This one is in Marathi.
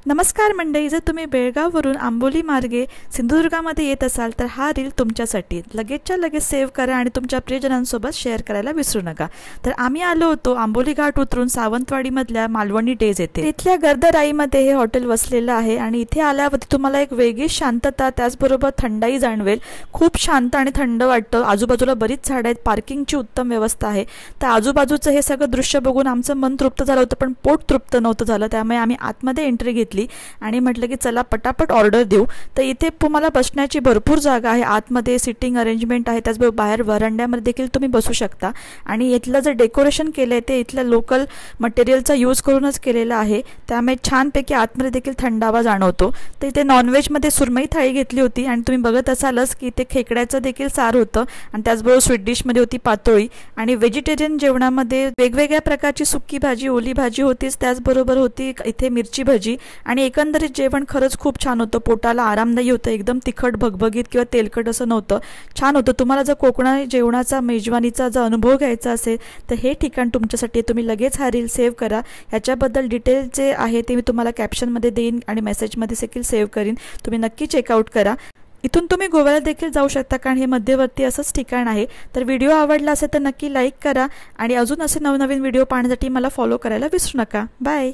नमस्कार मंडळी, जर तुम्ही बेळगाववरून आंबोली मार्गे सिंधुदुर्गामध्ये येत असाल तर हा रील तुमच्यासाठी लगेचच्या लगेच सेव्ह करा आणि तुमच्या प्रियजनांसोबत शेअर करायला विसरू नका। तर आम्ही आलो होतो आंबोली घाट उतरून सावंतवाडीमधल्या मालवणी डेज येथे। इथल्या गर्दराईमध्ये हे हॉटेल वसलेलं आहे आणि इथे आल्यावर तुम्हाला एक वेगळी शांतता त्याचबरोबर थंडाई जाणवेल। खूप शांत आणि थंड वाटतं। आजूबाजूला बरीच झाडं आहेत, पार्किंगची उत्तम व्यवस्था आहे। तर आजूबाजूचं हे सगळं दृश्य बघून आमचं मन तृप्त झालं होतं, पण पोट तृप्त नव्हतं झालं। त्यामुळे आम्ही आतमध्ये एंट्री घेतली आणि म्हटलं की चला पटापट ऑर्डर देऊ। तर इथे तुम्हाला बसण्याची भरपूर जागा आहे, आतमध्ये सिटिंग अरेंजमेंट आहे, त्याचबरोबर बाहेर वरांड्यामध्ये देखील तुम्ही बसू शकता। आणि इथलं जे डेकोरेशन केलंय ते इथल्या लोकल मटेरियलचा यूज करूनच केलेलं आहे, त्यामुळे छानपैकी आतमध्ये देखील थंडावा जाणवतो। तर इथे नॉनव्हेजमध्ये सुरमई थाळी घेतली होती आणि तुम्ही बघत असालच की इथे खेकड्याचं देखील सार होतं आणि त्याचबरोबर स्वीट डिशमध्ये होती पातोळी। आणि व्हेजिटेरियन जेवणामध्ये वेगवेगळ्या प्रकारची सुकी भाजी, ओली भाजी होतीच, त्याचबरोबर होती इथे मिरची भजी। आणि एकंदरीत जेवण खरंच खूप छान होतं, पोटाला आरामदायी होतं, एकदम तिखट भगभगीत किंवा तेलकट असं नव्हतं, छान होतं। तुम्हाला जर कोकणी जेवणाचा मेजवानीचा जर अनुभव घ्यायचा असेल तर हे ठिकाण तुमच्यासाठी। तुम्ही लगेच हा रील सेव्ह करा, याच्याबद्दल डिटेल जे आहे ते मी तुम्हाला कॅप्शनमध्ये देईन आणि मेसेजमध्ये देखील सेव्ह करीन, तुम्ही नक्की चेकआउट करा। इथून तुम्ही गोव्याला देखील जाऊ शकता, कारण हे मध्यवर्ती असंच ठिकाण आहे। तर व्हिडिओ आवडला असेल तर नक्की लाईक करा आणि अजून असे नवनवीन व्हिडिओ पाहण्यासाठी मला फॉलो करायला विसरू नका। बाय।